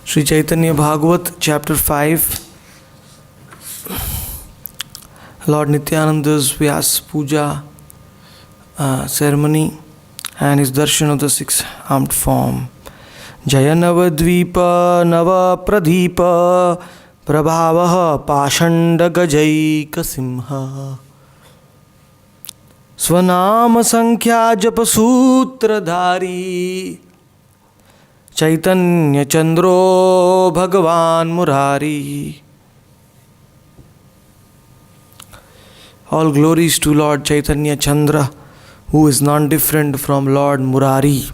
Sri Chaitanya Bhagavat, chapter 5, Lord Nityananda's Vyas Puja ceremony and his darshan of the six-armed form. Jaya Navadvipa Nava Pradhipa Prabhavaha Pashanda Gajaika Simha Swanama Sankhya Japasutradhari Chaitanya Chandro Bhagavan Murari. All glories to Lord Chaitanya Chandra, who is non-different from Lord Murari,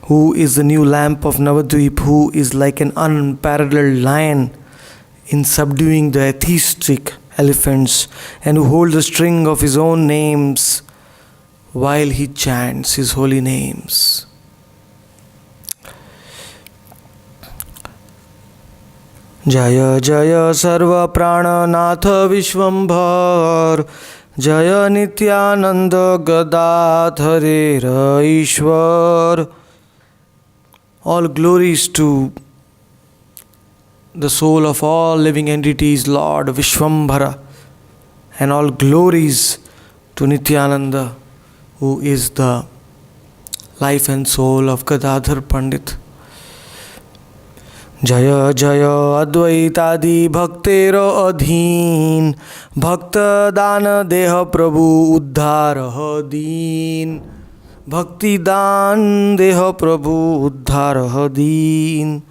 who is the new lamp of Navadvip, who is like an unparalleled lion in subduing the atheistic elephants, and who holds the string of his own names while he chants his holy names. Jaya Jaya Sarva Prananath Vishwambhar Jaya Nityananda Gadadhare Ishwar. All glories to the soul of all living entities, Lord Vishwambhara, and all glories to Nityananda, who is the life and soul of Gadadhar Pandit. Jaya Jaya Advaitadi Bhaktero Adhin Bhakta Dana Deha Prabhu Uddhara Deen Bhakti Dan Deha Prabhu Uddhara Deen.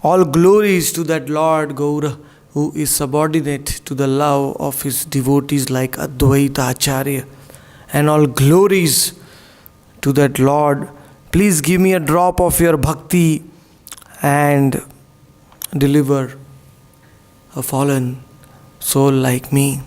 All glories to that Lord Gaura, who is subordinate to the love of his devotees like Advaita Acharya. And all glories to that Lord. Please give me a drop of your bhakti and deliver a fallen soul like me.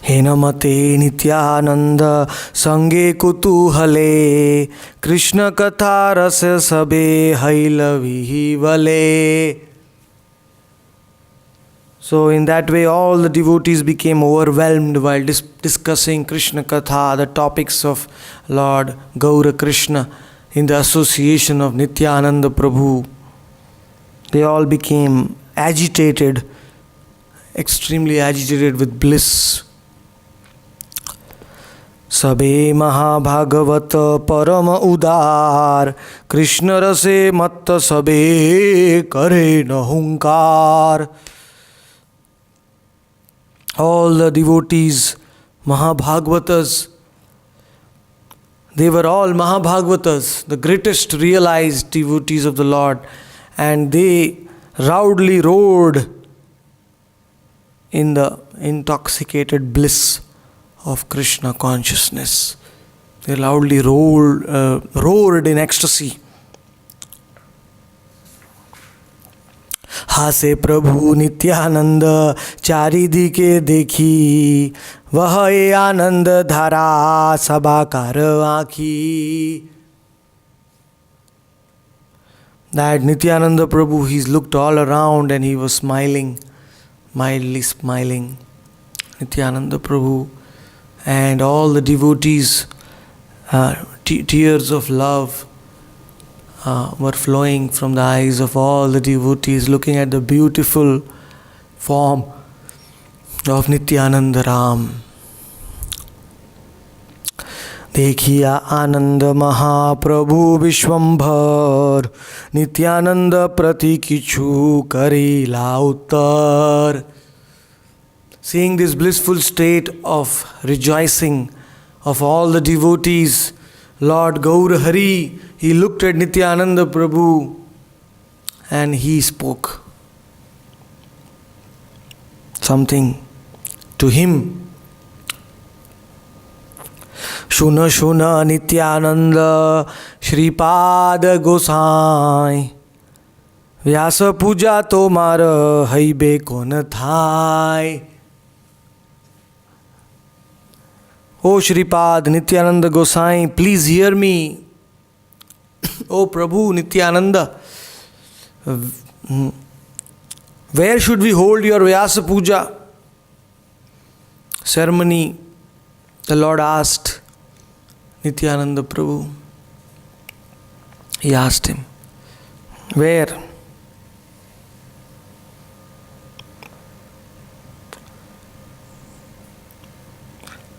Henamate Nityananda Sange Kutuhale Krishna Katha Rasa Sabe Hailavihi Vale. So in that way all the devotees became overwhelmed while discussing Krishna Katha, the topics of Lord Gaura Krishna in the association of Nityananda Prabhu. They all became agitated, extremely agitated with bliss. Sabe Mahabhagavat Parama Udar Krishna Rase Matta Sabe Kare Nahunkar. All the devotees, Mahabhagavatas, they were all Mahabhagavatas, the greatest realized devotees of the Lord, and they loudly roared in the intoxicated bliss of Krishna consciousness. They loudly roared in ecstasy. हासे प्रभु नित्यानंद चारिदी के देखी वह ये आनंद धारा सबाकार आँखी. That Nityananda Prabhu, he looked all around and he was smiling, mildly smiling. Nityananda Prabhu and all the devotees, tears of love were flowing from the eyes of all the devotees looking at the beautiful form of Nityananda Ram. देखिया आनंद महाप्रभु विश्वम्भर नित्यानंद प्रति किछु करेला उत्तर. Seeing this blissful state of rejoicing of all the devotees, Lord Gaur Hari, he looked at Nityananda Prabhu and he spoke something to him. Shuna Shuna Nityananda Shripad Gosai Vyasa Puja Tomar Haibe Konathai. O Shripad Nityananda Gosai, please hear me. O Prabhu Nityananda, where should we hold your Vyasa Puja ceremony? The Lord asked Nityananda Prabhu. He asked him, where?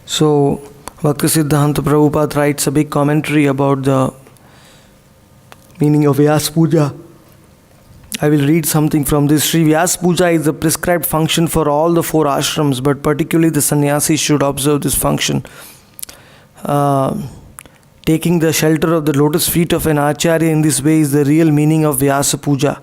So, Bhaktisiddhanta Prabhupada writes a big commentary about the meaning of Vyas Puja. I will read something from this. Sri Vyas Puja is the prescribed function for all the 4 ashrams, but particularly the sannyasis should observe this function. Taking the shelter of the lotus feet of an acharya in this way is the real meaning of Vyasa Puja.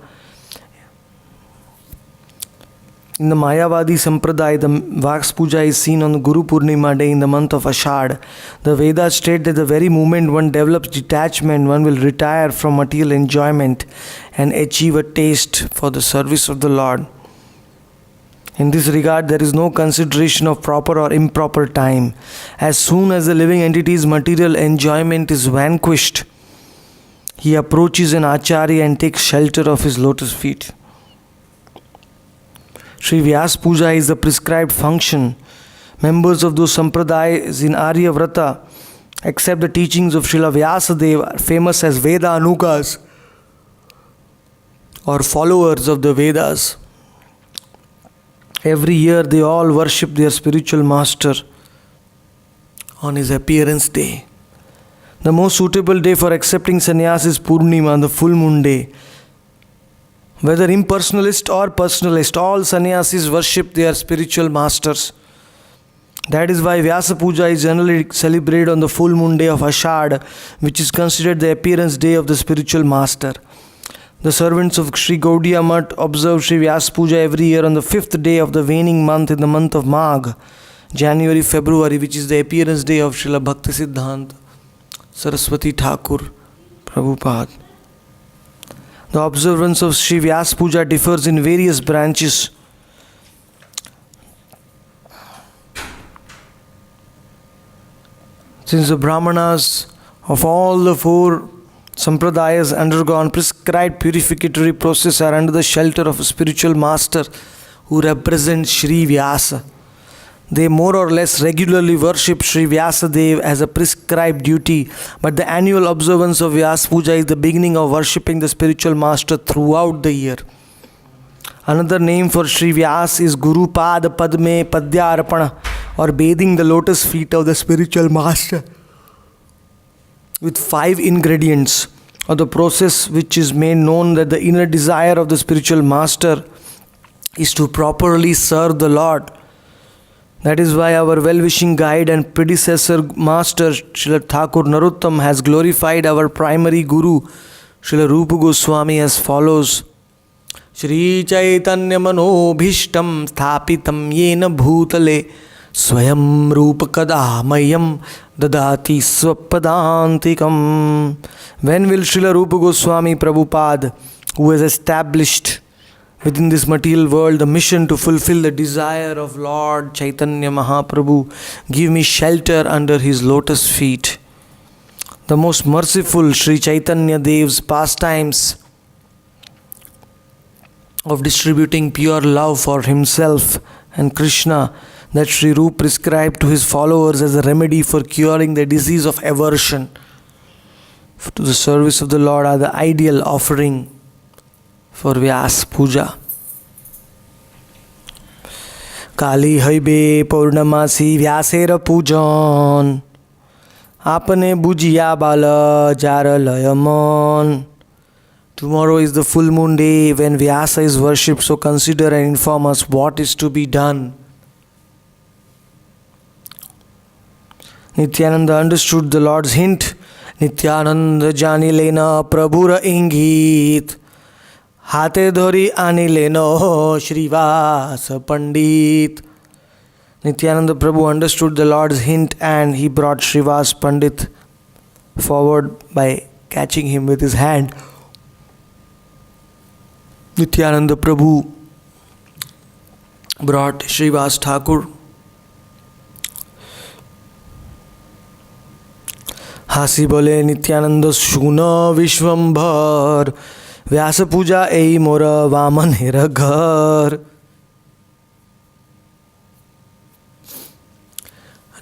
In the Mayavadi Sampradaya, the Vyas Puja is seen on the Guru Purnima day in the month of Ashad. The Vedas state that the very moment one develops detachment, one will retire from material enjoyment and achieve a taste for the service of the Lord. In this regard, there is no consideration of proper or improper time. As soon as the living entity's material enjoyment is vanquished, he approaches an acharya and takes shelter of his lotus feet. Sri Vyas Puja is the prescribed function. Members of those sampradayas in Arya Vrata accept the teachings of Srila Vyasadeva, famous as Veda Anugas, or followers of the Vedas. Every year they all worship their spiritual master on his appearance day. The most suitable day for accepting sannyas is Purnima, the full moon day. Whether impersonalist or personalist, all sannyasis worship their spiritual masters. That is why Vyasa Puja is generally celebrated on the full moon day of Ashad, which is considered the appearance day of the spiritual master. The servants of Sri Gaudiya Math observe Sri Vyasa Puja every year on the 5th day of the waning month in the month of Magh, January, February, which is the appearance day of Srila Bhaktisiddhanta Saraswati Thakur Prabhupada. The observance of Sri Vyasa Puja differs in various branches. Since the Brahmanas of all the 4 sampradayas undergone prescribed purificatory process are under the shelter of a spiritual master who represents Sri Vyasa. They more or less regularly worship Sri Vyasadeva as a prescribed duty, but the annual observance of Vyasa Puja is the beginning of worshipping the spiritual master throughout the year. Another name for Sri Vyasa is Guru Pad Padme Padyarpana, or bathing the lotus feet of the spiritual master with 5 ingredients of the process, which is made known that the inner desire of the spiritual master is to properly serve the Lord. That is why our well-wishing guide and predecessor master Srila Thakur Narottam has glorified our primary guru Srila Rupa Goswami as follows. Shri Chaitanya Manobhishtam Sthapitam Yena Bhutale Swayam Rupa Kadamayam Dadati Swapadantikam. When will Srila Rupa Goswami Prabhupada, who has established within this material world the mission to fulfill the desire of Lord Chaitanya Mahaprabhu, give me shelter under his lotus feet? The most merciful Sri Chaitanya Dev's pastimes of distributing pure love for himself and Krishna that Sri Rupa prescribed to his followers as a remedy for curing the disease of aversion to the service of the Lord are the ideal offering for Vyas Puja. Kali haibe Purnamasi Vyasera Pujan Apane bujiya bala jara layaman. Tomorrow is the full moon day when Vyasa is worshipped, so consider and inform us what is to be done. Nityananda understood the Lord's hint. Nityananda jani lena prabhura ingit hate dhori ani leno Shrivasa Pandit. Nityananda Prabhu understood the Lord's hint and he brought Shrivas Pandit forward by catching him with his hand. Nityananda Prabhu brought Srivas Thakur. Hasi bole Nityananda Shuna Vishwambhar Vyasa Puja ei mora Vaman hera ghar.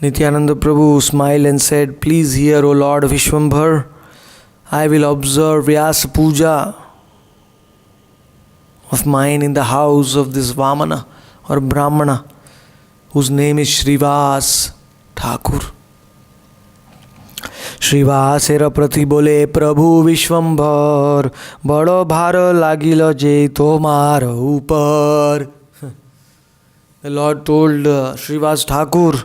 Nityananda Prabhu smiled and said, "Please hear, O Lord Vishwambhar, I will observe Vyasa Puja of mine in the house of this Vamana or Brahmana, whose name is Shrivas Thakur." श्रीवासेर प्रति बोले, प्रभु विश्वम्भर बड़ो भार लागिल जे तोमार ऊपर. The Lord told Shrivas Thakur,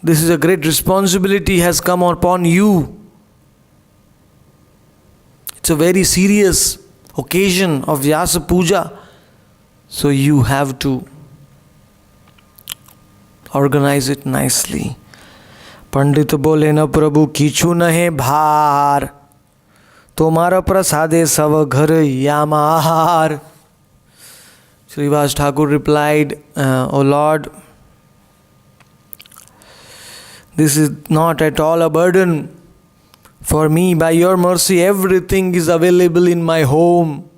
this is a great responsibility has come upon you. It's a very serious occasion of Vyasa Puja. So you have to organize it nicely. पंडित बोले, न प्रभु किछु नहे भार, तोमारा प्रसादे सब घर यामार. Srivas Thakur replied, O Lord, this is not at all a burden for me. By your mercy, everything is available in my home.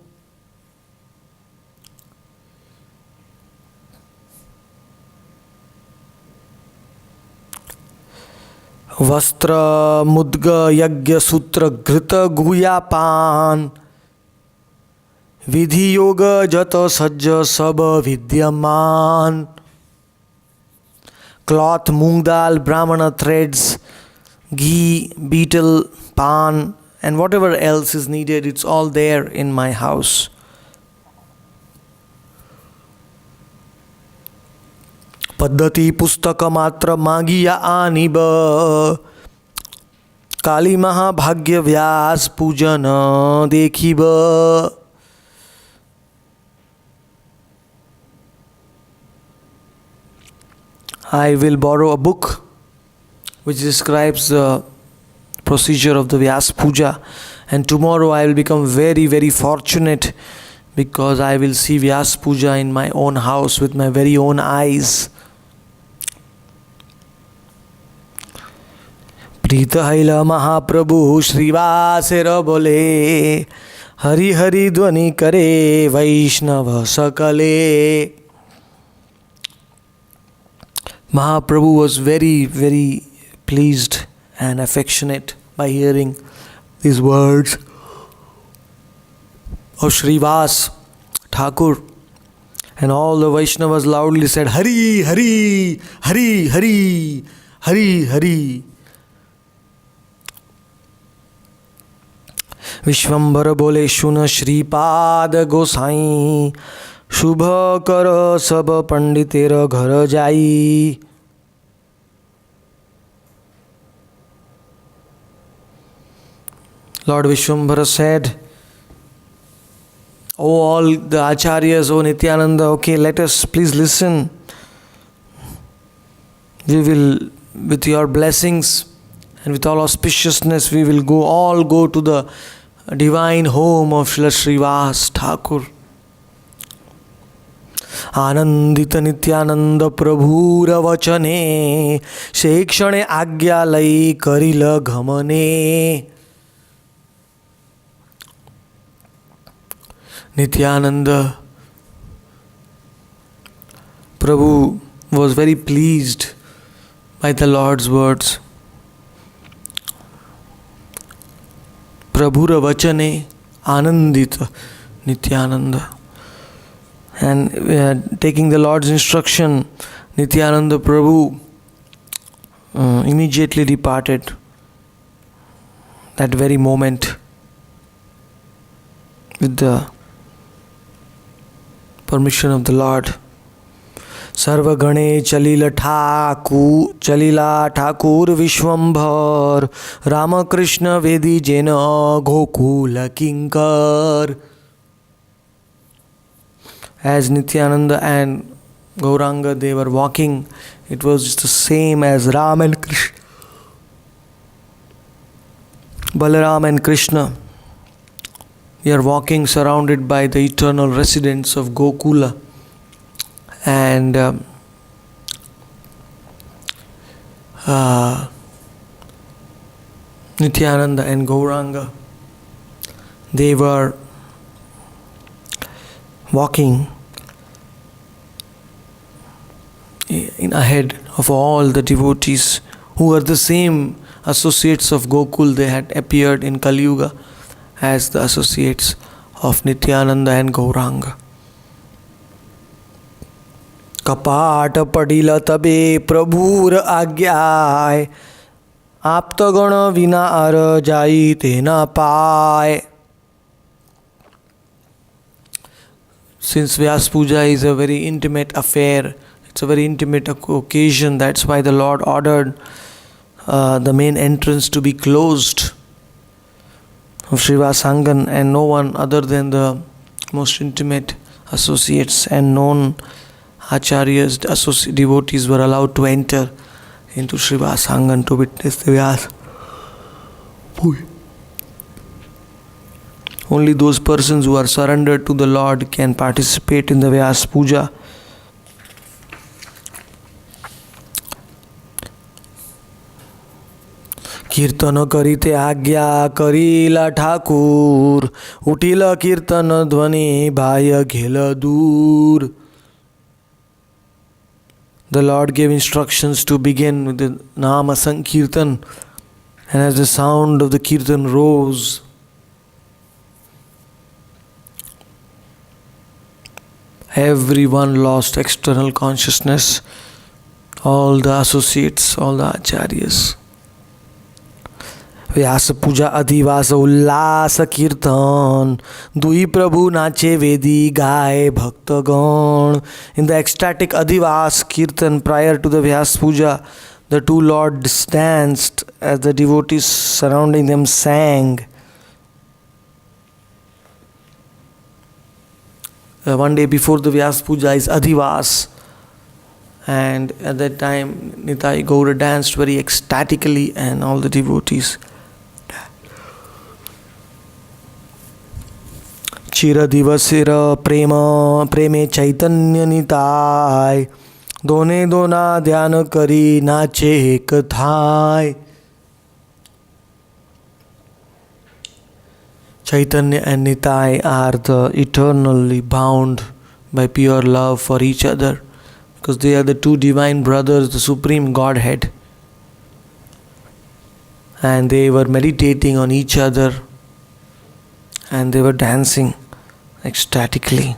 Vastra mudga yagya sutra grita guya pan, vidhi yoga jata sajja sab vidyaman. Cloth, moong dal, brahmana threads, ghee, betel, pan, and whatever else is needed, it's all there in my house. पद्धति पुस्तक मात्र मागिया आनिब, काली महाभाग्य व्यास पूजन देखिब. I will borrow a book which describes the procedure of the Vyasa Puja, and tomorrow I will become very, very fortunate because I will see Vyasa Puja in my own house with my very own eyes. प्रीत हैल महाप्रभु श्रीवासेर बोले, हरि हरि ध्वनि करे वैष्णव सकले. Mahaprabhu was very, very pleased and affectionate by hearing these words of Srivas Thakur, and all the Vaishnavas loudly said, Hari, Hari, Hari, Hari, Hari, Hari. विश्वम्भर बोले, सुन श्रीपाद गोसाई, शुभ कर सब पंडितेर घर जाई. Lord Vishwambhara said, "Oh, all the acharyas, oh Nityananda, okay, let us please listen. We will, with your blessings and with all auspiciousness, we will all go to the divine home of Srila Srivas Thakur." आनंदित नित्यानंद प्रभुर वचने, से क्षणे आज्ञा लई करिल गमने. Nityananda Prabhu was very pleased by the Lord's words. Prabhura vachane anandita Nityananda. And taking the Lord's instruction, Nityananda Prabhu immediately departed that very moment with the permission of the Lord. सर्वगणे चलिला Thakur विश्वम्भर, रामकृष्ण वेदी जेन गोकुल किंकर. As Nityananda and Gauranga, they were walking, it was just the same as Ram and Krishna, Balaram and Krishna. We are walking surrounded by the eternal residents of Gokula, and Nityananda and Gauranga, they were walking in ahead of all the devotees who were the same associates of Gokul. They had appeared in Kali Yuga as the associates of Nityananda and Gauranga. कपाट पडिल तबे प्रभुर आज्ञाय आप्तगण विना अर जाई तेना पाय. Since Vyas Puja is a very intimate affair, it's a very intimate occasion, that's why the Lord ordered the main entrance to be closed of Srivas Angan, and no one other than the most intimate associates and known acharyas, devotees were allowed to enter into Srivas Angan to witness the Vyas Puja. Only those persons who are surrendered to the Lord can participate in the Vyas Puja. कीर्तन करीते आज्ञा करीला ठाकुर उठिल कीर्तन ध्वनि बाह्य घेल दूर. The Lord gave instructions to begin with the Nama Sankirtan, and as the sound of the Kirtan rose, everyone lost external consciousness, all the associates, all the acharyas. व्यास पूजा अधिवास उल्लास कीर्तन दुई प्रभु नाचे वेदी गाए भक्तगण. In the ecstatic adhivas kirtan prior to the Vyas Puja, the two lords danced as the devotees surrounding them sang. One day before the Vyas Puja is Adhivas, and at that time Nitai Gaura danced very ecstatically and all the devotees. चिर दिवसेर प्रेम प्रेमे चैतन्य निताय दोने दोना ध्यान करी नाचे एक थाय. Chaitanya and Nitai are the eternally bound by pure love for each other, because they are the two divine brothers, the supreme Godhead, and they were meditating on each other and they were dancing ecstatically.